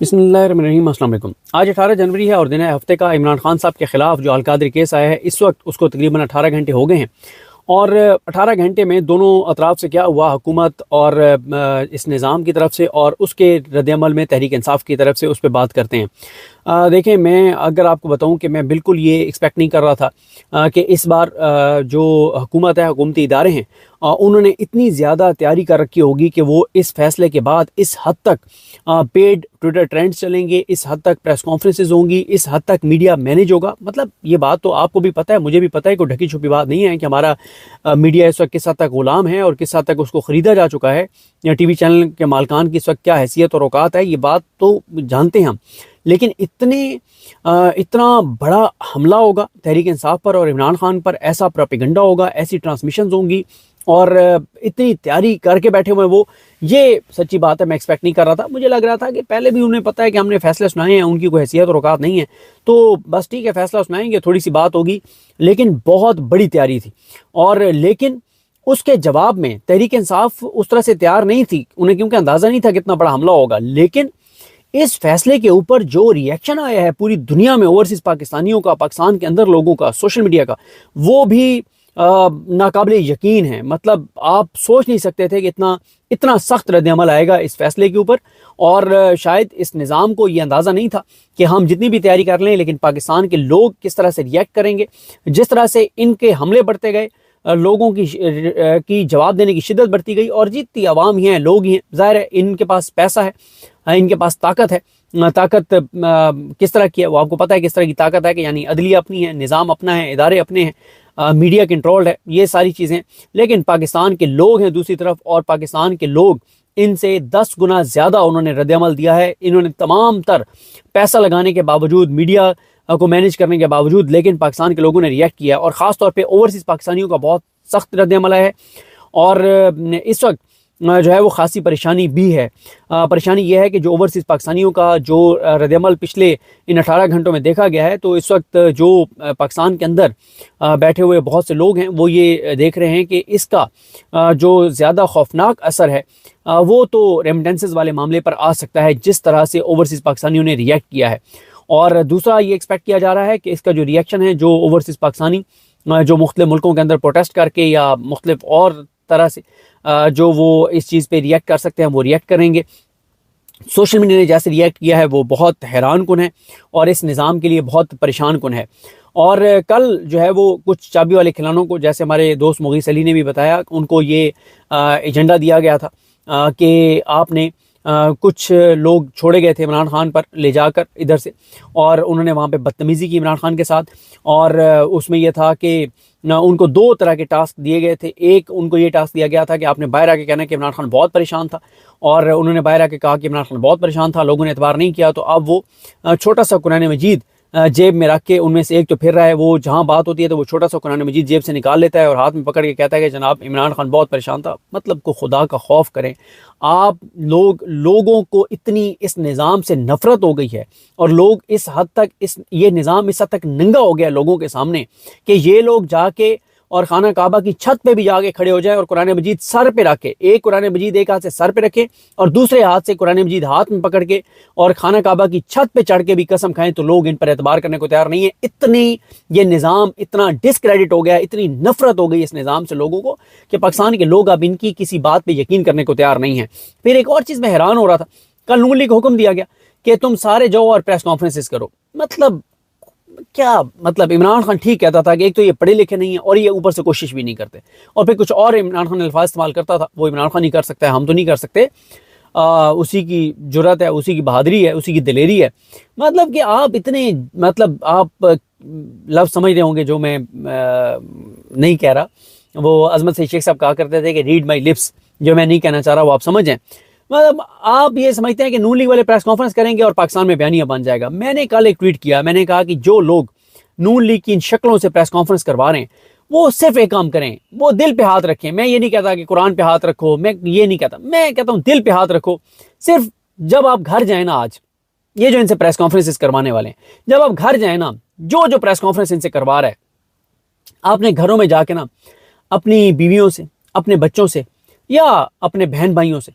बिस्मिल्लाहिर्रहमानिर्रहीम। अस्सलाम वालेकुम। आज 18 जनवरी है और दिन है हफ्ते का। इमरान खान साहब के खिलाफ जो अलकादरी केस आया है, इस वक्त उसको तकरीबन 18 घंटे हो गए हैं और 18 घंटे में दोनों अतराफ से क्या हुआ, हुकूमत और इस निज़ाम की तरफ से और उसके रद्दअमल में तहरीक इंसाफ की तरफ से, उस पर बात करते हैं। देखें, मैं अगर आपको बताऊं कि मैं बिल्कुल ये एक्सपेक्ट नहीं कर रहा था कि इस बार जो हुकूमत है, हुकूमती इदारे हैं, उन्होंने इतनी ज़्यादा तैयारी कर रखी होगी कि वो इस फैसले के बाद इस हद तक पेड ट्विटर ट्रेंड्स चलेंगे, इस हद तक प्रेस कॉन्फ्रेंसेज होंगी, इस हद तक मीडिया मैनेज होगा। मतलब ये बात तो आपको भी पता है, मुझे भी पता है, कोई ढकी छुपी बात नहीं है कि हमारा मीडिया इस वक्त किस हद तक गुलाम है और किस हद तक उसको ख़रीदा जा चुका है, या टीवी चैनल के मालकान की इस वक्त क्या हैसियत और औकात है, ये बात तो जानते हैं हम। लेकिन इतना बड़ा हमला होगा तहरीक इंसाफ पर और इमरान खान पर, ऐसा प्रोपेगेंडा होगा, ऐसी ट्रांसमिशंस होंगी और इतनी तैयारी करके बैठे हुए वो, ये सच्ची बात है मैं एक्सपेक्ट नहीं कर रहा था। मुझे लग रहा था कि पहले भी उन्हें पता है कि हमने फैसले सुनाए हैं, उनकी कोई हैसियत और औकात नहीं है, तो बस ठीक है फैसला सुनाएंगे, थोड़ी सी बात होगी। लेकिन बहुत बड़ी तैयारी थी और लेकिन उसके जवाब में तहरीक इंसाफ उस तरह से तैयार नहीं थी, उन्हें क्योंकि अंदाज़ा नहीं था कितना बड़ा हमला होगा। लेकिन इस फैसले के ऊपर जो रिएक्शन आया है पूरी दुनिया में, ओवरसीज पाकिस्तानियों का, पाकिस्तान के अंदर लोगों का, सोशल मीडिया का, वो भी नाकाबिले यकीन है। मतलब आप सोच नहीं सकते थे कि इतना सख्त रद्दअमल आएगा इस फैसले के ऊपर। और शायद इस निज़ाम को ये अंदाज़ा नहीं था कि हम जितनी भी तैयारी कर लें, लेकिन पाकिस्तान के लोग किस तरह से रिएक्ट करेंगे। जिस तरह से इनके हमले बढ़ते गए, लोगों की जवाब देने की शिद्दत बढ़ती गई और जीतती आवाम ही हैं, लोग ही हैं। ज़ाहिर है इनके पास पैसा है, इनके पास ताकत है। ताकत किस तरह की है वो आपको पता है, किस तरह की ताकत है कि यानी अदलिया अपनी है, निज़ाम अपना है, इदारे अपने हैं, मीडिया कंट्रोल्ड है, ये सारी चीज़ें। लेकिन पाकिस्तान के लोग हैं दूसरी तरफ, और पाकिस्तान के लोग इनसे 10 गुना ज़्यादा उन्होंने रद्दअमल दिया है। इन्होंने तमाम तर पैसा लगाने के बावजूद, मीडिया को मैनेज करने के बावजूद, लेकिन पाकिस्तान के लोगों ने रिएक्ट किया और ख़ास तौर पे ओवरसीज़ पाकिस्तानियों का बहुत सख्त रद्दअमल है। और इस वक्त जो है वो खासी परेशानी भी है। परेशानी यह है कि जो ओवरसीज़ पाकिस्तानियों का जो रद्दअमल पिछले इन 18 घंटों में देखा गया है, तो इस वक्त जो पाकिस्तान के अंदर बैठे हुए बहुत से लोग हैं वो ये देख रहे हैं कि इसका जो ज़्यादा खौफनाक असर है वो तो रेमिटेंसेस वाले मामले पर आ सकता है, जिस तरह से ओवरसीज़ पाकिस्तानियों ने रिएक्ट किया है। और दूसरा ये एक्सपेक्ट किया जा रहा है कि इसका जो रिएक्शन है, जो ओवरसीज़ पाकिस्तानी जो मुख्तलिफ मुल्कों के अंदर प्रोटेस्ट करके या मुख्तलिफ और तरह से जो वो इस चीज़ पे रिएक्ट कर सकते हैं, वो रिएक्ट करेंगे। सोशल मीडिया ने जैसे रिएक्ट किया है वो बहुत हैरान कुन है और इस निज़ाम के लिए बहुत परेशान कुन है। और कल जो है वो कुछ चाबी वाले खिलाड़ियों को, जैसे हमारे दोस्त मुगीस अली ने भी बताया, उनको ये एजेंडा दिया गया था कि आपने कुछ लोग छोड़े गए थे इमरान खान पर ले जाकर इधर से, और उन्होंने वहाँ पे बदतमीज़ी की इमरान खान के साथ। और उसमें यह था कि उनको 2 तरह के टास्क दिए गए थे। एक, उनको ये टास्क दिया गया था कि आपने बाहर आके कहना कि इमरान खान बहुत परेशान था, और उन्होंने बाहर आके कहा कि इमरान खान बहुत परेशान था, लोगों ने एतबार नहीं किया, तो अब वो छोटा सा कुरान मजीद जेब में रख के, उनमें से एक तो फिर रहा है, वो जहाँ बात होती है तो वो छोटा सा कुरान मजीद जेब से निकाल लेता है और हाथ में पकड़ के कहता है कि जनाब इमरान खान बहुत परेशान था। मतलब को खुदा का खौफ करें आप लोगों को इतनी इस निज़ाम से नफरत हो गई है और लोग इस हद तक, ये निज़ाम इस हद तक नंगा हो गया लोगों के सामने कि ये लोग जाके और खाना काबा की छत पे भी जाके खड़े हो जाए और कुरान मजीद सर पे रखे, एक कुरान मजीद एक हाथ से सर पे रखे और दूसरे हाथ से कुरान मजीद हाथ में पकड़ के और खाना काबा की छत पे चढ़ के भी कसम खाएं, तो लोग इन पर एतबार करने को तैयार नहीं है। इतनी ये निज़ाम इतना डिसक्रेडिट हो गया, इतनी नफरत हो गई इस निज़ाम से लोगों को कि पाकिस्तान के लोग अब इनकी किसी बात पर यकीन करने को तैयार नहीं है। फिर एक और चीज़ में हैरान हो रहा था, कल नून लीग को हुक्म दिया गया कि तुम सारे जाओ और प्रेस कॉन्फ्रेंसेस करो। मतलब क्या मतलब, इमरान खान ठीक कहता था कि एक तो ये पढ़े लिखे नहीं है और ये ऊपर से कोशिश भी नहीं करते, और फिर कुछ और इमरान खान अल्फाज इस्तेमाल करता था, वो इमरान खान ही कर सकता है, हम तो नहीं कर सकते। उसी की जुर्रत है, उसी की बहादुरी है, उसी की दिलेरी है। मतलब कि आप इतने, मतलब आप लफ्ज़ समझ रहे होंगे जो मैं नहीं कह रहा। वो अजमत से शेख साहब कहा करते थे कि रीड माई लिप्स, जो मैं नहीं कहना चाह रहा वो आप समझ जाएं। मतलब आप ये समझते हैं कि नून लीग वाले प्रेस कॉन्फ्रेंस करेंगे और पाकिस्तान में बयानिया बन जाएगा। मैंने कल एक ट्वीट किया, मैंने कहा कि जो लोग नून लीग की इन शक्लों से प्रेस कॉन्फ्रेंस करवा रहे हैं वो सिर्फ एक काम करें, वो दिल पे हाथ रखें। मैं ये नहीं कहता कि कुरान पे हाथ रखो, मैं ये नहीं कहता, मैं कहता हूँ दिल पे हाथ रखो। सिर्फ जब आप घर जाए ना, आज ये जो इनसे प्रेस कॉन्फ्रेंसेस करवाने वाले हैं, जब आप घर जाए ना, जो प्रेस कॉन्फ्रेंस इनसे करवा रहा है, आपने घरों में जाके ना अपनी बीवियों से, अपने बच्चों से या अपने बहन भाइयों से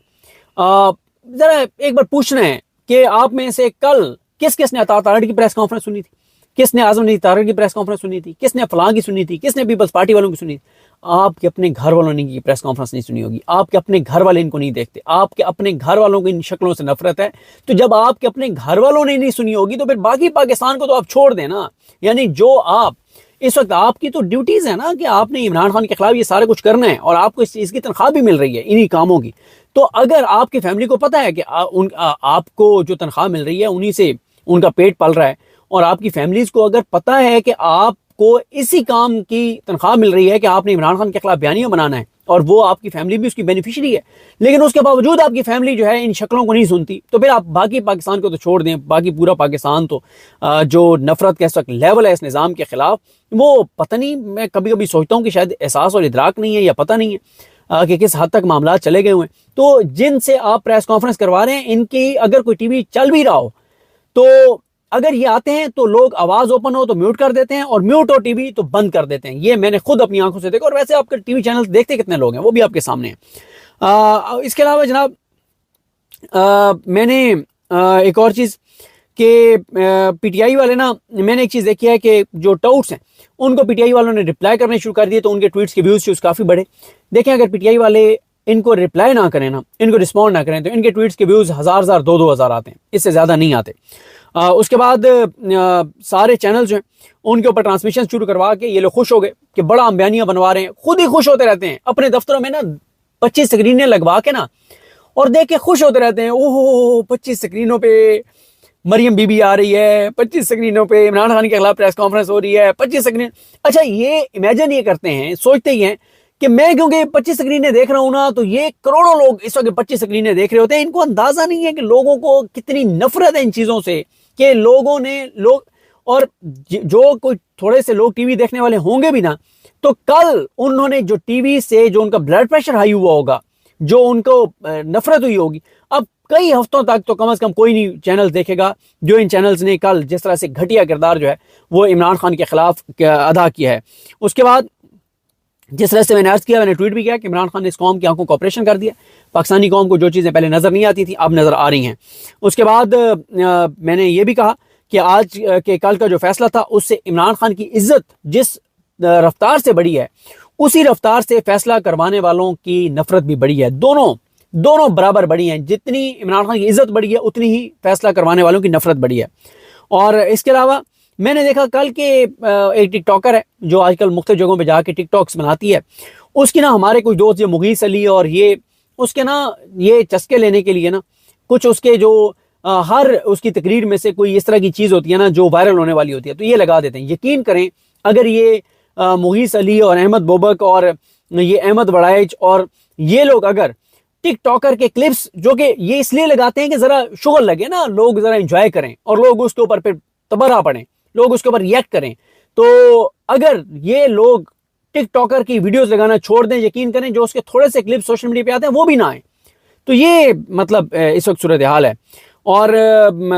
ज़रा एक बार पूछना है कि आप में से कल किस किस ने अता तारड़ की प्रेस कॉन्फ्रेंस सुनी थी, किसने आजम नदी तारड़ की प्रेस कॉन्फ्रेंस सुनी थी, किसने फलां की सुनी थी, किसने पीपल्स पार्टी वालों की सुनी थी। आपके अपने घर वालों ने की प्रेस कॉन्फ्रेंस नहीं सुनी होगी, आपके अपने घर वाले इनको नहीं देखते, आपके अपने घर वालों की इन शक्लों से नफरत है। तो जब आपके अपने घर वालों ने नहीं सुनी होगी तो फिर बाकी पाकिस्तान को तो आप छोड़ देना। यानी जो आप इस वक्त, आपकी तो ड्यूटीज है ना कि आपने इमरान खान के खिलाफ ये सारा कुछ करना है और आपको इस चीज की तनख्वाह भी मिल रही है इन्हीं कामों की। तो अगर आपकी फैमिली को पता है कि आपको जो तनख्वाह मिल रही है उन्हीं से उनका पेट पल रहा है, और आपकी फैमिलीज को अगर पता है कि आपको इसी काम की तनख्वाह मिल रही है कि आपने इमरान खान के खिलाफ बयानियां बनाना है, और वो आपकी फैमिली भी उसकी बेनिफिशियरी है, लेकिन उसके बावजूद आपकी फैमिली जो है इन शक्लों को नहीं सुनती, तो फिर आप बाकी पाकिस्तान को तो छोड़ दें, बाकी पूरा पाकिस्तान तो जो नफरत का इस वक्त लेवल है इस निज़ाम के खिलाफ, वो पता नहीं, मैं कभी कभी सोचता हूँ कि शायद एहसास और इदराक नहीं है या पता नहीं है कि किस हद तक मामला चले गए हुए हैं। तो जिनसे आप प्रेस कॉन्फ्रेंस करवा रहे हैं, इनकी अगर कोई टीवी चल भी रहा हो तो अगर ये आते हैं तो लोग आवाज ओपन हो तो म्यूट कर देते हैं, और म्यूट हो टीवी तो बंद कर देते हैं। ये मैंने खुद अपनी आंखों से देखा। और वैसे आपके टीवी चैनल देखते कितने लोग हैं वो भी आपके सामने है। इसके अलावा जनाब मैंने एक और चीज कि पीटीआई वाले ना, मैंने एक चीज देखी है कि जो टाउट्स हैं उनको पीटीआई वालों ने रिप्लाई करने शुरू कर दिए, तो उनके ट्वीट्स के व्यूज काफी बढ़े। देखें, अगर पीटीआई वाले इनको रिप्लाई ना करें ना, इनको रिस्पॉन्ड ना करें, तो इनके ट्वीट्स के व्यूज 1000 2 हजार आते हैं, इससे ज्यादा नहीं आते। उसके बाद सारे चैनल जो हैं उनके ऊपर ट्रांसमिशन शुरू करवा के ये लोग खुश हो गए कि बड़ा हम बयानियां बनवा रहे हैं। खुद ही खुश होते रहते हैं अपने दफ्तरों में ना 25 स्क्रीनें लगवा के ना, और देख के खुश होते रहते हैं। ओहो 25 स्क्रीनों पे मरियम बीबी आ रही है, 25 स्क्रीनों पे इमरान खान के खिलाफ प्रेस कॉन्फ्रेंस हो रही है, 25 स्क्रीन। अच्छा, ये इमेजिन ये करते हैं, सोचते ही हैं कि मैं क्योंकि 25 स्क्रीनें देख रहा हूं ना, तो ये करोड़ों लोग इस वक्त 25 स्क्रीनें देख रहे होते हैं। इनको अंदाजा नहीं है कि लोगों को कितनी नफरत है इन चीजों से, कि लोग और जो कोई थोड़े से लोग टीवी देखने वाले होंगे भी ना, तो कल उन्होंने जो टीवी से जो उनका ब्लड प्रेशर हाई हुआ होगा, जो उनको नफरत हुई होगी, अब कई हफ्तों तक तो कम से कम कोई नहीं चैनल देखेगा जो इन चैनल्स ने कल जिस तरह से घटिया किरदार जो है वो इमरान खान के खिलाफ अदा किया है। उसके बाद जिस तरह से मैंने अर्ज किया, मैंने ट्वीट भी किया कि इमरान खान ने इस कौम की आंखों को ऑपरेशन कर दिया। पाकिस्तानी कौम को जो चीज़ें पहले नज़र नहीं आती थी अब नज़र आ रही हैं। उसके बाद मैंने ये भी कहा कि आज के कल का जो फैसला था उससे इमरान खान की इज्जत जिस रफ्तार से बढ़ी है, उसी रफ्तार से फैसला करवाने वालों की नफरत भी बढ़ी है। दोनों बराबर बढ़ी हैं। जितनी इमरान खान की इज्जत बढ़ी है उतनी ही फैसला करवाने वालों की नफरत बढ़ी है। और इसके अलावा मैंने देखा कल के एक टिकटॉकर है जो आजकल मुख्तलिफ जगहों पे जाके टिकटॉक्स बनाती है, उसकी ना हमारे कुछ दोस्त, ये मुगीस अली और ये उसके ना ये चस्के लेने के लिए ना कुछ उसके जो हर उसकी तकरीर में से कोई इस तरह की चीज़ होती है ना जो वायरल होने वाली होती है, तो ये लगा देते हैं। यकीन करें, अगर ये मुगीस अली और अहमद बोबक और ये अहमद वड़ाइच और ये लोग अगर टिकटॉकर के क्लिप्स, जो कि ये इसलिए लगाते हैं कि जरा शुगर लगे ना, लोग जरा एंजॉय करें और लोग उसके ऊपर फिर तबर्रा पड़ें, लोग उसके ऊपर रिएक्ट करें, तो अगर ये लोग टिकटॉकर की वीडियोस लगाना छोड़ दें, यकीन करें जो उसके थोड़े से क्लिप सोशल मीडिया पे आते हैं वो भी ना आए। तो ये मतलब इस वक्त सूरत हाल है। और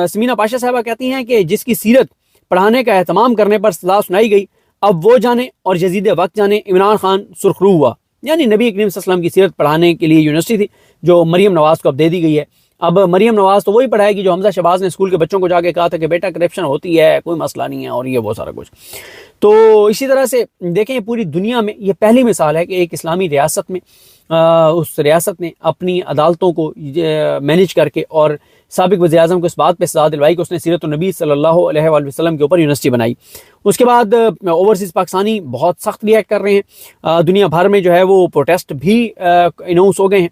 समीना पाशा साहबा कहती हैं कि जिसकी सीरत पढ़ाने का एहतमाम करने पर सजा सुनाई गई, अब वो जाने और यजीद वक्त जाने इमरान खान सुरखरू हुआ। यानी नबी करीम सल्लल्लाहु अलैहि वसल्लम की सीरत पढ़ाने के लिए यूनिवर्सिटी थी जो मरियम नवाज को अब दे दी गई है। अब मरियम नवाज तो वही पढ़ाएगी जो हमजा शहबाज ने स्कूल के बच्चों को जाके कहा था कि बेटा करप्शन होती है, कोई मसला नहीं है, और ये वो सारा कुछ। तो इसी तरह से देखें, पूरी दुनिया में ये पहली मिसाल है कि एक इस्लामी रियासत में उस रियासत ने अपनी अदालतों को मैनेज करके और साबिक वज़ीर-ए-आज़म को इस बात पर सजा दिलवाई कि उसने सीरत नबी सल्लल्लाहु अलैहि वसल्लम के ऊपर यूनिवर्सिटी बनाई। उसके बाद ओवरसीज़ पाकिस्तानी बहुत सख्त रिएक्ट कर रहे हैं। दुनिया भर में जो है वो प्रोटेस्ट भी अनाउंस हो गए हैं।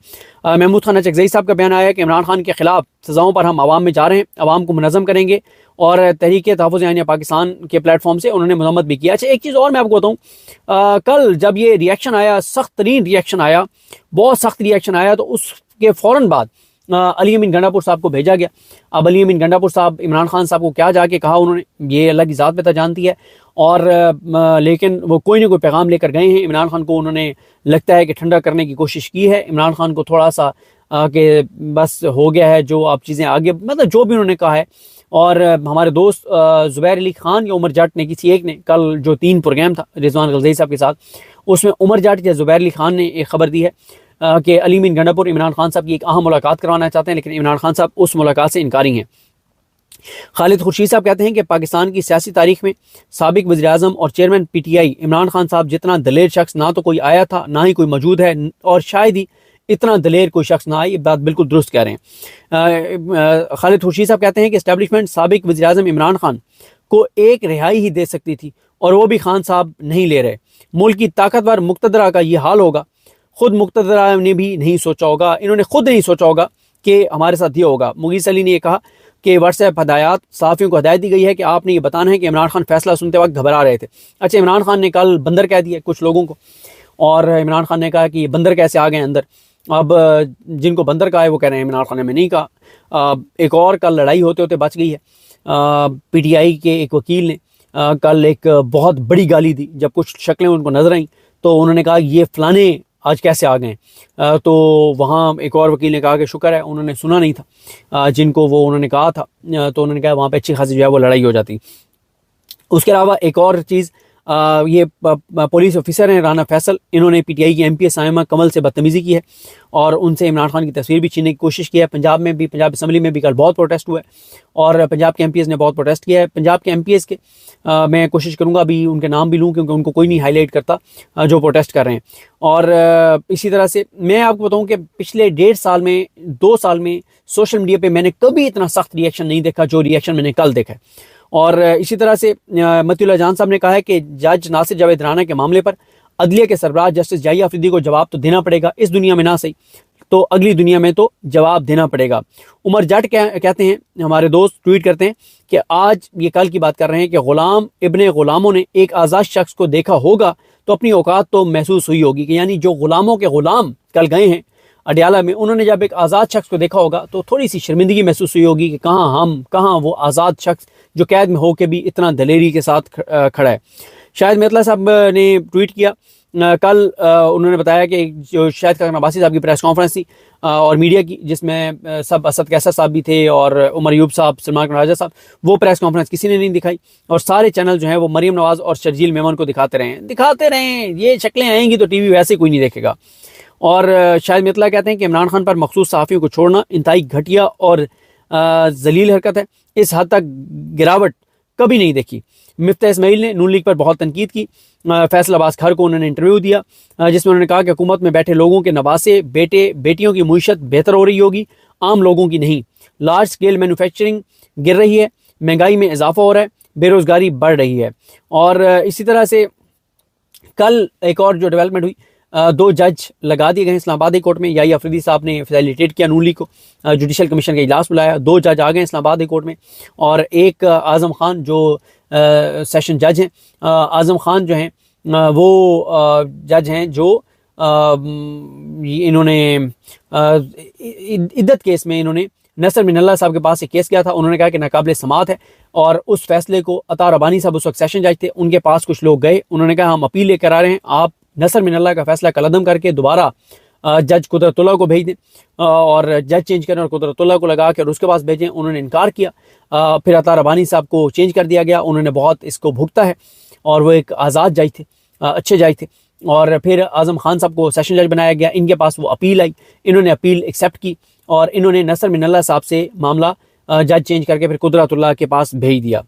महमूद खान अचकज़ई साहब का बयान आया कि इमरान खान के खिलाफ सज़ाओं पर हम आवाम में जा रहे हैं, आवाम को मुनज़्ज़म करेंगे, और तहरीक तहफ़्फ़ुज़ यानी पाकिस्तान के प्लेटफॉर्म से उन्होंने मज़म्मत भी किया। अच्छा, एक चीज़ और मैं आपको बताऊँ, कल जब ये रिएक्शन आया, सख्त तरीन रिएक्शन आया, बहुत सख्त रिएक्शन आया, तो उसके फ़ौरन बाद अली अमीन गंडापुर साहब को भेजा गया। अब अली अमीन गंडापुर साहब इमरान खान साहब को क्या जाके कहा उन्होंने, ये अल्लाह की ज़ात बेहतर जानती है, और लेकिन वो कोई ना कोई पैगाम लेकर गए हैं। इमरान खान को उन्होंने लगता है कि ठंडा करने की कोशिश की है, इमरान खान को थोड़ा सा कि बस हो गया है जो आप चीज़ें आगे, मतलब जो भी उन्होंने कहा है। और हमारे दोस्त ज़ुबैर अली खान या उमर जाट ने किसी एक ने कल जो 3 प्रोग्राम था रिजवान गलज़ई साहब के साथ, उसमें उमर जाट या ज़ुबैर अली खान ने एक खबर दी है कि अली मीन गंडापुर इमरान खान साहब की एक अहम मुलाकात करवाना चाहते हैं, लेकिन इमरान खान साहब उस मुलाकात से इनकारी हैं। खालिद खुर्शीद साहब कहते हैं कि पाकिस्तान की सियासी तारीख में साबिक वज़ीर-ए-आज़म और चेयरमैन PTI इमरान खान साहब जितना दलेर शख्स ना तो कोई आया था, ना ही कोई मौजूद है, और शायद ही इतना दलेर कोई शख्स ना आए। ये बात बिल्कुल दुरुस्त कह रहे हैं। खालिद खुर्शीद साहब कहते हैं कि इस्टेब्लिशमेंट साबिक वज़ीर-ए-आज़म इमरान खान को एक रिहाई ही दे सकती थी, और वो भी खान साहब नहीं ले रहे। मुल्क की ताकतवर मुक़तदरा का ये हाल होगा, खुद मुक़तदरा ने भी नहीं सोचा होगा, इन्होंने खुद नहीं सोचा होगा कि हमारे साथ ये होगा। मुगीस अली ने यह कहा कि व्हाट्सएप हदायत सहाफ़ियों को हदायत दी गई है कि आपने ये बताना है कि इमरान खान फैसला सुनते वक्त घबरा रहे थे। अच्छा, इमरान खान ने कल बंदर कह दिया कुछ लोगों को, और इमरान खान ने कहा कि बंदर कैसे आ गए अंदर। अब जिनको बंदर कहा है वो कह रहे हैं इमरान खान ने मैं नहीं कहा। एक और कल लड़ाई होते होते बच गई है। PTI के एक वकील ने कल एक बहुत बड़ी गाली दी। जब कुछ शक्लें उनको नजर आई तो उन्होंने कहा ये फलाने आज कैसे आ गए। तो वहाँ एक और वकील ने कहा कि शुक्र है उन्होंने सुना नहीं था जिनको वो उन्होंने कहा था। तो उन्होंने कहा वहाँ पे अच्छी खासी जो है वो लड़ाई हो जाती। उसके अलावा एक और चीज़, ये पुलिस ऑफिसर हैं राना फैसल, इन्होंने PTI की MPS साइमा कमल से बदतमीज़ी की है और उनसे इमरान खान की तस्वीर भी छीनने की कोशिश की है। पंजाब में भी, पंजाब असम्बली में भी कल बहुत प्रोटेस्ट हुआ है और पंजाब के MPS ने बहुत प्रोटेस्ट किया है। पंजाब के MPS के मैं कोशिश करूँगा अभी उनके नाम भी लूँ, क्योंकि उनको कोई नहीं हाईलाइट करता जो प्रोटेस्ट कर रहे हैं। और इसी तरह से मैं आपको बताऊँ कि पिछले 1.5 साल में, 2 साल में सोशल मीडिया पर मैंने कभी इतना सख्त रिएक्शन नहीं देखा जो रिएक्शन मैंने कल देखा है। और इसी तरह से मतीउल्लाह जान साहब ने कहा है कि जज नासिर जावेद राना के मामले पर अदलिया के सरबराह जस्टिस जाहिया अफरीदी को जवाब तो देना पड़ेगा, इस दुनिया में ना सही तो अगली दुनिया में तो जवाब देना पड़ेगा। उमर जट कहते हैं, हमारे दोस्त ट्वीट करते हैं कि आज ये कल की बात कर रहे हैं कि गुलाम इब्ने गुलामों ने एक आज़ाद शख्स को देखा होगा तो अपनी औकात तो महसूस हुई होगी। कि यानी जो गुलामों के गुलाम कल गए हैं अडियाला में, उन्होंने जब एक आज़ाद शख्स को देखा होगा तो थोड़ी सी शर्मिंदगी महसूस हुई होगी कि कहाँ वो आज़ाद शख्स जो कैद में होकर भी इतना दलेरी के साथ खड़ा है। शायद मेतला साहब ने ट्वीट किया कल, उन्होंने बताया कि जो शायद खान अब्बासी साहब की प्रेस कॉन्फ्रेंस थी और मीडिया की, जिसमें सब असद कैसर साहब भी थे और उमर अयूब साहब, सलमान खान राजा साहब, वो प्रेस कॉन्फ्रेंस किसी ने नहीं दिखाई और सारे चैनल जो हैं वो मरीम नवाज़ और शर्जील मेमन को दिखाते रहे। ये शक्लें आएंगी तो TV वैसे कोई नहीं देखेगा। और शायद मितला कहते हैं कि इमरान खान पर मखसूस सहाफ़ियों को छोड़ना इंतहाई घटिया और जलील हरकत है। इस हद तक गिरावट कभी नहीं देखी। मिफ्ता इस्माइल ने नून लीग पर बहुत तनकीद की। फैसल अब्बास खर को उन्होंने इंटरव्यू दिया जिसमें उन्होंने कहा कि हुकूमत में बैठे लोगों के नवासे बेटे बेटियों की मुईशत बेहतर हो रही होगी, आम लोगों की नहीं। लार्ज स्केल मैन्युफैक्चरिंग गिर रही है, महंगाई में इजाफा हो रहा है, बेरोज़गारी बढ़ रही है। और इसी तरह से कल एक और जो डेवलपमेंट हुई, 2 जज लगा दिए गए इस्लामाबाद हाई कोर्ट में। याहिया अफरीदी साहब ने फैसिलिटेट किया नून लीग को, जुडिशल कमीशन का इजलास बुलाया, 2 जज आ गए इस्लामाबाद हाई कोर्ट में। और एक आज़म खान जो सेशन जज हैं, आज़म खान जो हैं वो जज हैं जो इन्होंने इद्दत केस में इन्होंने नसर मिनल्ला साहब के पास एक केस किया था। उन्होंने कहा कि नाकाबिले समात है और उस फैसले को अता रबानी साहब उस वक्त सेशन जज थे, उनके पास कुछ लोग गए, उन्होंने कहा हम अपील लेकर आ रहे हैं, आप नसर मिनल्ला का फैसला कलअदम करके दोबारा जज कुदरतुल्लाह को भेज दें और जज चेंज करें और कुदरतुल्लाह को लगा के और उसके पास भेजें। उन्होंने इनकार किया। फिर अता रबानी साहब को चेंज कर दिया गया, उन्होंने बहुत इसको भुगता है और वो एक आज़ाद जज थे, अच्छे जज थे। और फिर आज़म खान साहब को सेशन जज बनाया गया, इनके पास वो अपील आई, इन्होंने अपील एक्सेप्ट की और इन्होंने नसर मिनल्ला साहब से मामला जज चेंज करके फिर कुदरतुल्लाह के पास भेज दिया।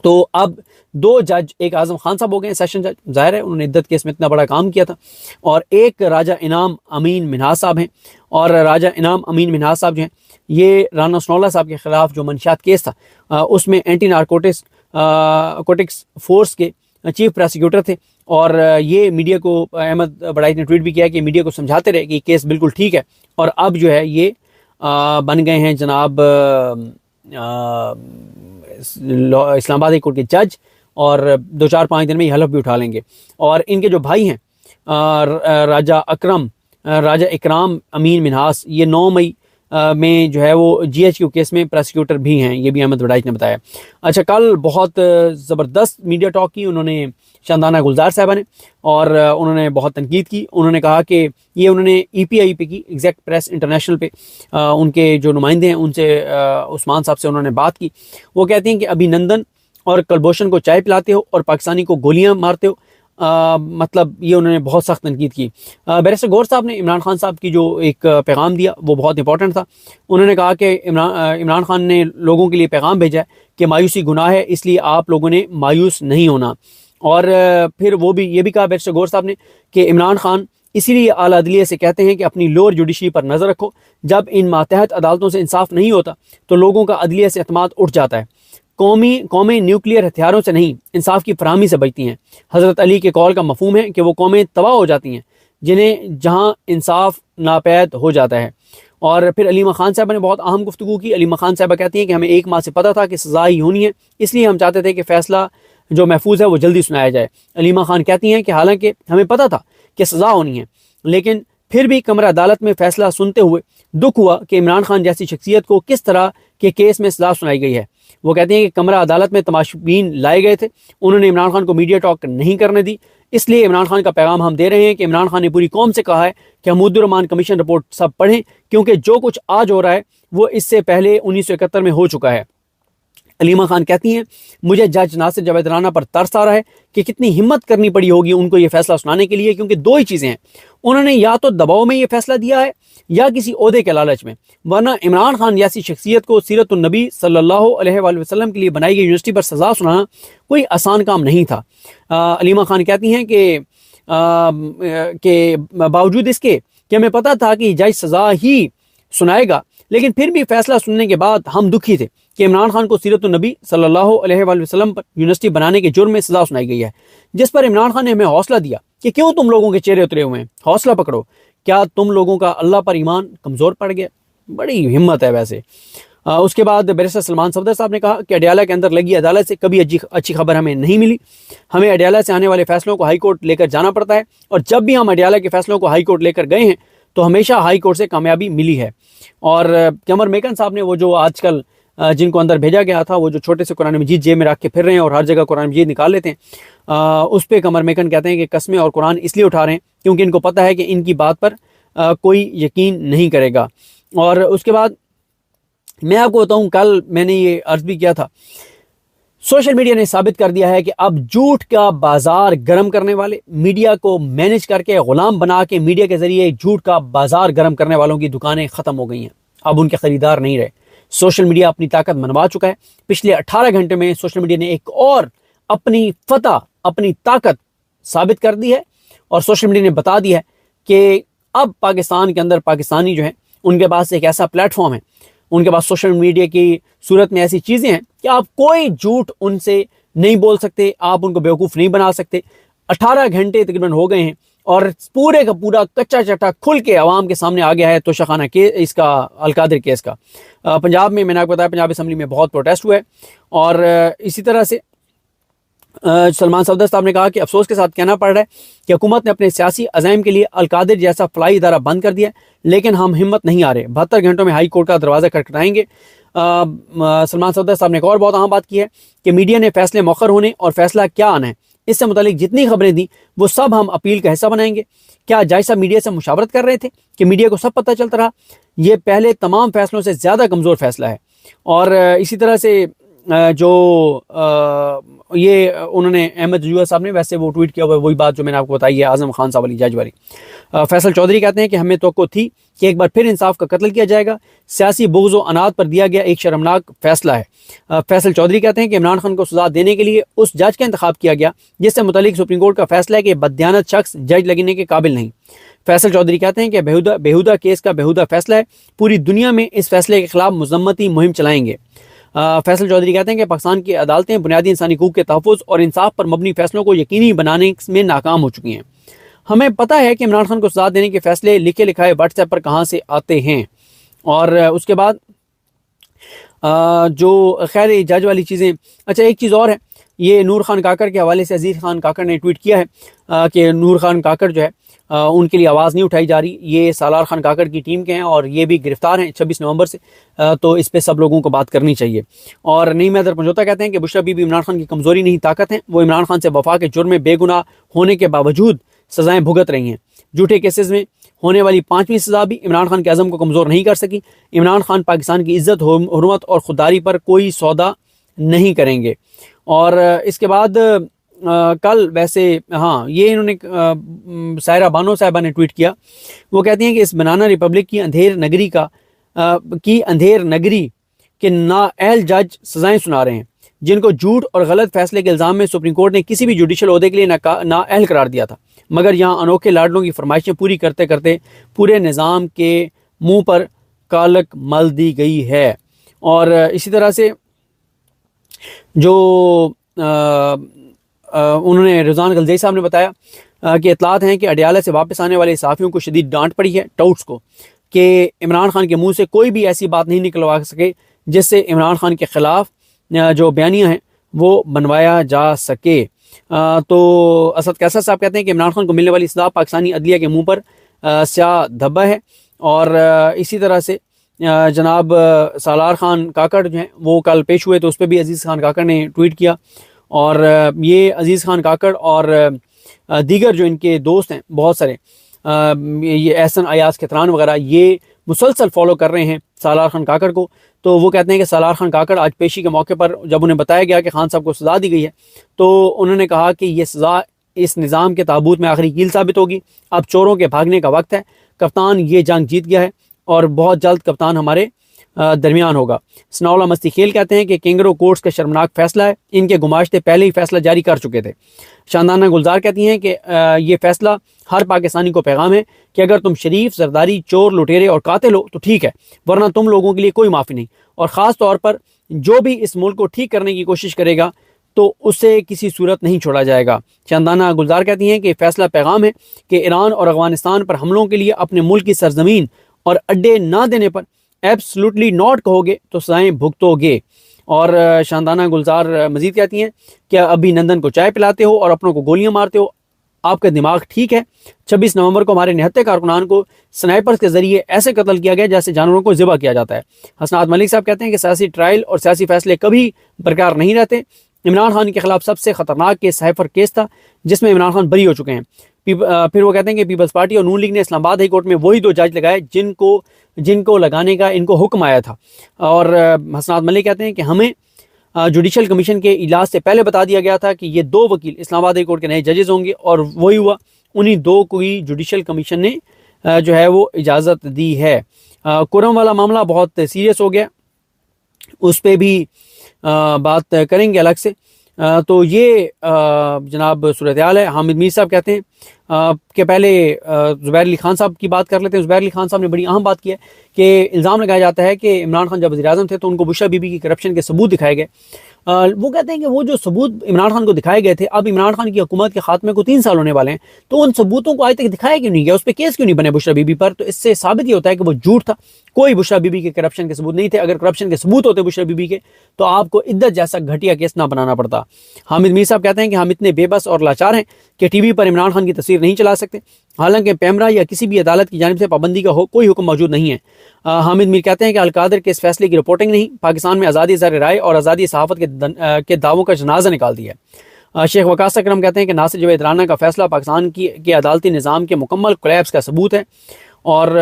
तो अब 2 जज, एक आज़म खान साहब हो गए सेशन जज, जाहिर है उन्होंने इद्दत केस में इतना बड़ा काम किया था, और एक राजा इनाम अमीन मिन्हाज साहब हैं। और राजा इनाम अमीन मिन्हाज साहब जो हैं ये राना सनौल्लाह साहब के खिलाफ जो मंशियात केस था उसमें एंटी नारकोटिक्स फोर्स के चीफ प्रोसिक्यूटर थे। और ये मीडिया को, अहमद बड़ाई ने ट्वीट भी किया कि मीडिया को समझाते रहे कि केस बिल्कुल ठीक है, और अब जो है ये बन गए हैं जनाब इस्लामाबाद हाई कोर्ट के जज, और 2-4-5 दिन में ये हलफ भी उठा लेंगे। और इनके जो भाई हैं राजा इकराम अमीन मिन्हास, ये 9 मई में जो है वो GHQ केस में प्रोसिक्यूटर भी हैं, ये भी अहमद वडाइच ने बताया। अच्छा, कल बहुत ज़बरदस्त मीडिया टॉक की उन्होंने शानदाना गुलजार साहबा ने, और उन्होंने बहुत तनकीद की। उन्होंने कहा कि ये उन्होंने EPI पे की, एग्जैक्ट प्रेस इंटरनेशनल पे, उनके जो नुमाइंदे हैं उनसे, उस्मान साहब से उन्होंने बात की। वो कहते हैं कि अभिनंदन और कुलभूषण को चाय पिलाते हो और पाकिस्तानी को गोलियां मारते हो, मतलब ये उन्होंने बहुत सख्त तनकीद की। बैरिस्टर गौहर साहब ने इमरान खान साहब की जो एक पैगाम दिया वो बहुत इंपॉर्टेंट था। उन्होंने कहा कि इमरान खान ने लोगों के लिए पैगाम भेजा है कि मायूसी गुनाह है, इसलिए आप लोगों ने मायूस नहीं होना। और फिर वो भी ये भी कहा बैरिस्टर गौहर साहब ने कि इमरान खान इसीलिए आला अदलिया से कहते हैं कि अपनी लोअर जुडिशरी पर नज़र रखो। जब इन मातहत अदालतों से इंसाफ नहीं होता तो लोगों का अदलिया से एतमाद उठ जाता है। कौमें न्यूक्लियर हथियारों से नहीं, इंसाफ की फराहमी से बचती हैं। हज़रत अली के कौल का मफहूम है कि वो कौमें तबाह हो जाती हैं जिन्हें जहाँ इंसाफ नापैद हो जाता है। और फिर अलीमा खान साहबा ने बहुत अहम गुफ्तगू की। अलीमा खान साहबा कहती हैं कि हमें 1 माह से पता था कि सज़ा ही होनी है, इसलिए हम चाहते थे कि फ़ैसला जो महफूज है वो जल्दी सुनाया जाए। अलीमा खान कहती हैं कि हालांकि हमें पता था कि सज़ा होनी है, लेकिन फिर भी कमरा अदालत में फ़ैसला सुनते हुए दुख हुआ कि इमरान खान जैसी शख्सियत को किस तरह के केस में सज़ा सुनाई गई है। वो कहते हैं कि कमरा अदालत में तमाशबीन लाए गए थे, उन्होंने इमरान खान को मीडिया टॉक नहीं करने दी। इसलिए इमरान खान का पैगाम हम दे रहे हैं कि इमरान खान ने पूरी कौम से कहा है कि हमीदुर्रहमान कमीशन रिपोर्ट सब पढ़ें, क्योंकि जो कुछ आज हो रहा है वो इससे पहले 1971 में हो चुका है। अलीमा खान कहती हैं, मुझे जज नासिर जावेद राना पर तरस आ रहा है कि कितनी हिम्मत करनी पड़ी होगी उनको ये फैसला सुनाने के लिए, क्योंकि 2 ही चीज़ें हैं, उन्होंने या तो दबाव में ये फैसला दिया है या किसी ओहदे के लालच में। वरना इमरान खान जैसी शख्सियत को सीरतुन नबी सल्लल्लाहु अलैहि वसल्लम के लिए बनाई गई यूनिवर्सिटी पर सज़ा सुनाना कोई आसान काम नहीं था। अलीमा खान कहती हैं कि बावजूद इसके कि हमें पता था कि जज सज़ा ही सुनाएगा, लेकिन फिर भी फैसला सुनने के बाद हम दुखी थे कि इमरान खान को सीरतुन नबी सल्लल्लाहु अलैहि वसल्लम पर यूनिवर्सिटी बनाने के जुर्म में सज़ा सुनाई गई है। जिस पर इमरान खान ने हमें हौसला दिया कि क्यों तुम लोगों के चेहरे उतरे हुए हैं, हौसला पकड़ो, क्या तुम लोगों का अल्लाह पर ईमान कमज़ोर पड़ गया। बड़ी हिम्मत है वैसे। उसके बाद बैरिस्टर सलमान सफदर साहब ने कहा कि अडयाला के अंदर लगी अदालत से कभी अच्छी खबर हमें नहीं मिली। हमें अडयाला से आने वाले फैसलों को हाई कोर्ट लेकर जाना पड़ता है, और जब भी हम अडयाला के फैसलों को हाई कोर्ट लेकर गए हैं तो हमेशा हाई कोर्ट से कामयाबी मिली है। और कमर मेकन साहब ने वो जो आजकल जिनको अंदर भेजा गया था, वो जो छोटे से कुरान मजीद जेब में रख के फिर रहे हैं और हर जगह कुरान मजीद निकाल लेते हैं, उस पर कमर मेकन कहते हैं कि कस्में और कुरान इसलिए उठा रहे हैं क्योंकि इनको पता है कि इनकी बात पर कोई यकीन नहीं करेगा। और उसके बाद मैं आपको बताऊं, कल मैंने ये अर्ज भी किया था, सोशल मीडिया ने साबित कर दिया है कि अब झूठ का बाजार गर्म करने वाले, मीडिया को मैनेज करके गुलाम बना के मीडिया के जरिए झूठ का बाजार गर्म करने वालों की दुकानें खत्म हो गई हैं। अब उनके खरीदार नहीं रहे। सोशल मीडिया अपनी ताकत मनवा चुका है। पिछले 18 घंटे में सोशल मीडिया ने एक और अपनी फतह, अपनी ताकत साबित कर दी है, और सोशल मीडिया ने बता दिया है कि अब पाकिस्तान के अंदर पाकिस्तानी जो है उनके पास एक ऐसा प्लेटफॉर्म है, उनके पास सोशल मीडिया की सूरत में ऐसी चीज़ें हैं कि आप कोई झूठ उनसे नहीं बोल सकते, आप उनको बेवकूफ़ नहीं बना सकते। 18 घंटे तकरीबन हो गए हैं और पूरे का पूरा कच्चा चट्टा खुल के आवाम के सामने आ गया है तोशाखाना के इसका अलकादर केस का। पंजाब में मैंने आपको बताया, पंजाब असम्बली में बहुत प्रोटेस्ट हुआ है। और इसी तरह से सलमान सफदर साहब ने कहा कि अफसोस के साथ कहना पड़ रहा है कि हुकूमत ने अपने सियासी अज़ाइम के लिए अलकादिर जैसा फलाई इदारा बंद कर दिया, लेकिन हम हिम्मत नहीं आ रहे। 72 घंटों में हाई कोर्ट का दरवाज़ा खटखटाएंगे। सलमान सफदर साहब ने एक और बहुत अहम बात की है कि मीडिया ने फैसले मौखर होने और फैसला क्या आना है इससे मुतालिक जितनी खबरें दी वो सब हम अपील का हिस्सा बनाएंगे। क्या जज साहब मीडिया से मुशावरत कर रहे थे कि मीडिया को सब पता चलता रहा? ये पहले तमाम फैसलों से ज़्यादा कमज़ोर फैसला है। और इसी तरह से जो ये उन्होंने अहमद जुआ साहब ने वैसे वो ट्वीट किया हुआ वही बात जो मैंने आपको बताई है, आजम खान साहब वाली जज वाली। फैसल चौधरी कहते हैं कि हमें तो थी कि एक बार फिर इंसाफ का कत्ल किया जाएगा। सियासी बुग़्ज़ व अनाद पर दिया गया एक शर्मनाक फैसला है। फैसल चौधरी कहते हैं कि इमरान खान को सज़ा देने के लिए उस जज का इंतखाब किया गया जिससे मुतालिक सुप्रीम कोर्ट का फैसला है कि बददियानत शख्स जज लगने के काबिल नहीं। फैसल चौधरी कहते हैं कि बेहुदा केस का बेहुदा फैसला है, पूरी दुनिया में इस फैसले के खिलाफ मजम्मती मुहिम चलाएंगे। फैसल चौधरी कहते हैं कि पाकिस्तान की अदालतें बुनियादी इंसानी हकूक़ के तहफ़्फ़ुज़ और इंसाफ पर मबनी फैसलों को यकीनी बनाने में नाकाम हो चुकी हैं। हमें पता है कि इमरान खान को सज़ा देने के फैसले लिखे लिखाए व्हाट्सएप पर कहाँ से आते हैं। और उसके बाद जो खैर जज वाली चीज़ें, अच्छा एक चीज़ और है, ये नूर खान काकर के हवाले से अजीज़ खान काकर ने ट्वीट किया है कि नूर खान काकर जो है उनके लिए आवाज़ नहीं उठाई जा रही। ये सालार खान काकर की टीम के हैं और ये भी गिरफ्तार हैं 26 नवंबर से, तो इस पर सब लोगों को बात करनी चाहिए। और नईम हैदर पंजोता कहते हैं कि बुशरा बीबी इमरान खान की कमज़ोरी नहीं ताकत है, वो इमरान खान से वफा के जुर्म में बेगुनाह होने के बावजूद सज़ाएँ भुगत रही हैं। झूठे केसेस में होने वाली 5वीं सज़ा भी इमरान खान के अज़म को कमज़ोर नहीं कर सकी। इमरान खान पाकिस्तान की इज़्ज़त, हुर्मत और खुददारी पर कोई सौदा नहीं करेंगे। और इसके बाद कल वैसे हाँ ये इन्होंने सायरा बानो साहिबा ने ट्वीट किया। वो कहती हैं कि इस बनाना रिपब्लिक की अंधेर नगरी के नाअहल जज सजाएं सुना रहे हैं, जिनको झूठ और गलत फैसले के इल्ज़ाम में सुप्रीम कोर्ट ने किसी भी जुडिशल ओहदे के लिए नाअहल करार दिया था, मगर यहाँ अनोखे लाडलों की फरमाइशें पूरी करते करते पूरे निज़ाम के मुंह पर कालक मल दी गई है। और इसी तरह से जो उन्होंने रुज़ान गलज़ई साहब ने बताया कि इतलात हैं कि अडयाला से वापस आने वाले सहाफ़ियों को शदीद डांट पड़ी है, टाउट्स को, कि इमरान खान के मुंह से कोई भी ऐसी बात नहीं निकलवा सके जिससे इमरान खान के ख़िलाफ़ जो बयानियाँ हैं वो बनवाया जा सके। तो असद कैसर साहब कहते हैं कि इमरान खान को मिलने वाली सज़ा पाकिस्तानी अदलिया के मुँह पर स्याह धब्बा है। और इसी तरह से जनाब सालार खान काकड़ जो हैं वो कल पेश हुए, तो उस पर भी अजीज़ खान काकड़ ने ट्वीट किया। और ये अजीज़ खान काकड़ और दीगर जो इनके दोस्त हैं बहुत सारे, ये एहसन अयाज खतरान वगैरह, ये मुसलसल फॉलो कर रहे हैं सालार खान काकड़ को। तो वो कहते हैं कि सालार खान काकड़ आज पेशी के मौके पर जब उन्हें बताया गया कि खान साहब को सज़ा दी गई है, तो उन्होंने कहा कि ये सज़ा इस निज़ाम के ताबूत में आखिरी कील साबित होगी। अब चोरों के भागने का वक्त है, कप्तान ये जंग जीत गया है और बहुत जल्द कप्तान हमारे दरमियान होगा। सनाउल्लाह मस्ती खेल कहते हैं कि कैंगरो कोर्ट्स का शर्मनाक फैसला है, इनके गुमाश्ते पहले ही फैसला जारी कर चुके थे। शानदाना गुलजार कहती हैं कि ये फैसला हर पाकिस्तानी को पैगाम है कि अगर तुम शरीफ, जरदारी, चोर, लुटेरे और कातिल हो तो ठीक है, वरना तुम लोगों के लिए कोई माफ़ी नहीं। और ख़ास तौर पर जो भी इस मुल्क को ठीक करने की कोशिश करेगा तो उसे किसी सूरत नहीं छोड़ा जाएगा। शानदाना गुलजार कहती हैं कि फैसला पैगाम है कि ईरान और अफगानिस्तान पर हमलों के लिए अपने मुल्क की सरजमीन और अड्डे ना देने पर एब्सोल्युटली नॉट कहोगे तो सजाएं भुगतोगे। और शानदाना गुलजार मजीद कहती हैं कि अभिनंदन को चाय पिलाते हो और अपनों को गोलियां मारते हो, आपका दिमाग ठीक है। 26 नवंबर को हमारे निहत्ते कारकुनान को स्नाइपर्स के जरिए ऐसे कत्ल किया गया जैसे जानवरों को ज़िबा किया जाता है। हसनात मलिक साहब कहते हैं कि सियासी ट्रायल और सियासी फैसले कभी बरकरार नहीं रहते। इमरान खान के खिलाफ सबसे खतरनाक केस साइफर केस था जिसमें इमरान खान बरी हो चुके हैं। फिर वो कहते हैं कि पीपल्स पार्टी और नून लीग ने इस्लामाबाद हाई कोर्ट में वही 2 जज लगाए जिनको लगाने का इनको हुक्म आया था। और हसनात मलिक कहते हैं कि हमें जुडिशल कमीशन के इजलास से पहले बता दिया गया था कि ये 2 वकील इस्लामाबाद हाई कोर्ट के नए जजेस होंगे, और वही हुआ। उन्हीं 2 को ही जुडिशल कमीशन ने जो है वो इजाज़त दी है। कुरम वाला मामला बहुत सीरियस हो गया, उस पर भी बात करेंगे अलग से। तो ये जनाब सूरत हाल है। हामिद मीर साहब कहते हैं कि पहले ज़ुबैर अली खान साहब की बात कर लेते हैं। ज़ुबैर अली खान साहब ने बड़ी अहम बात की है कि इल्ज़ाम लगाया जाता है कि इमरान खान जब वज़ीर-ए-आज़म थे तो उनको बुशरा बीबी की करप्शन के सबूत दिखाए गए। वो कहते हैं कि वो जो सबूत इमरान खान को दिखाए गए थे, अब इमरान खान की हुकूमत के खात्मे को 3 साल होने वाले हैं, तो उन सबूतों को आज तक दिखाया क्यों नहीं गया, उस पर केस क्यों नहीं बने बुशरा बीबी पर? तो इससे साबित ये होता है कि वो झूठ था, कोई बुशरा बीबी के करप्शन के सबूत नहीं थे। अगर करप्शन के सबूत होते बुशरा बीबी के तो आपको इद्दत जैसा घटिया केस ना बनाना पड़ता। हामिद मीर साहब कहते हैं कि हम इतने बेबस और लाचार हैं कि टीवी पर इमरान खान की तस्वीर नहीं चला सकते, हालांकि पैमरा या किसी भी अदालत की जानिब से पाबंदी का कोई हुक्म मौजूद नहीं है। हामिद मीर कहते हैं कि अलकादर के इस फैसले की रिपोर्टिंग नहीं, पाकिस्तान में आज़ादी ज़ाहिर राय और आज़ादी सहाफ़त के दावों का जनाजा निकाल दिया। शेख वकास अकरम कहते हैं कि नासिर जवेद राना का फैसला पाकिस्तान के अदालती निज़ाम के मुकम्मल कोलैप्स का सबूत है। और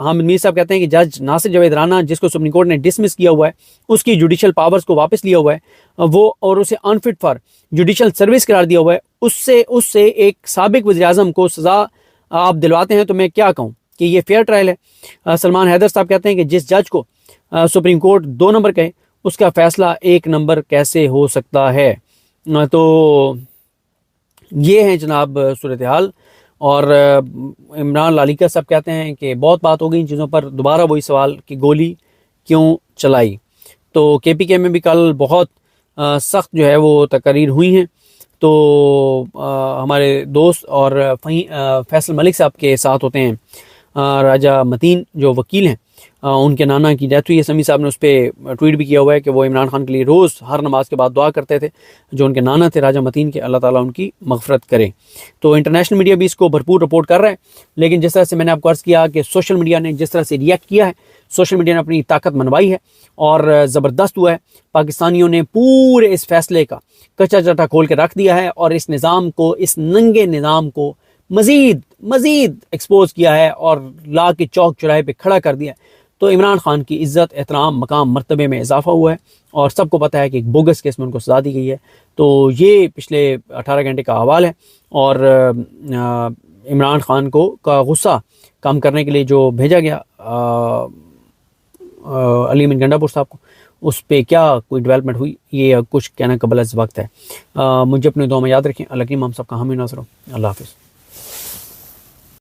हामिद मीर साहब कहते हैं कि जज नासिर जवेद राना, जिसको सुप्रीम कोर्ट ने डिसमिस किया हुआ है, उसकी जुडिशल पावर्स को वापस लिया हुआ है वो, और उसे अनफिट फॉर जुडिशल सर्विस करार दिया हुआ है, उससे एक साबिक वज़ीर-ए-आज़म को सज़ा आप दिलवाते हैं तो मैं क्या कहूँ कि ये फेयर ट्रायल है। सलमान हैदर साहब कहते हैं कि जिस जज को सुप्रीम कोर्ट 2 नंबर कहे उसका फैसला 1 नंबर कैसे हो सकता है। तो ये है जनाब सूरत हाल। और इमरान लालिका साहब कहते हैं कि बहुत बात हो गई इन चीज़ों पर, दोबारा वही सवाल कि गोली क्यों चलाई। तो KPK में भी कल बहुत सख्त जो है वो तकरीर हुई हैं। तो हमारे दोस्त और फैसल मलिक साहब के साथ होते हैं राजा मतीन जो वकील हैं, उनके नाना की डेथ हुई है। समी साहब ने उस पर ट्वीट भी किया हुआ है कि वो इमरान खान के लिए रोज़ हर नमाज के बाद दुआ करते थे। जो उनके नाना थे राजा मतीन के, अल्लाह ताला उनकी मग़फ़रत करे। तो इंटरनेशनल मीडिया भी इसको भरपूर रिपोर्ट कर रहा है, लेकिन जिस तरह से मैंने आपको अर्ज़ किया कि सोशल मीडिया ने जिस तरह से रिएक्ट किया है, सोशल मीडिया ने अपनी ताकत मनवाई है और ज़बरदस्त हुआ है। पाकिस्तानियों ने पूरे इस फैसले का कच्चा चट्टा खोल के रख दिया है और इस निज़ाम को, इस नंगे निज़ाम को मज़ीद एक्सपोज किया है और ला के चौक चौराहे पे खड़ा कर दिया। तो इमरान खान की इज़्ज़त, एहतराम, मकाम, मर्तबे में इजाफा हुआ है और सबको पता है कि एक बोगस केस में उनको सज़ा दी गई है। तो ये पिछले 18 घंटे का अहवाल है और इमरान खान को का गुस्सा कम करने के लिए जो भेजा गया अली अमीन गंडापुर साहब को, उस पे क्या कोई डेवलपमेंट हुई ये कुछ कहना कबल अज़ वक्त है। मुझे अपने दुआ में याद रखें। अल्लाह की हम सबका हामी नाज़र हो। अल्लाह हाफ़िज़।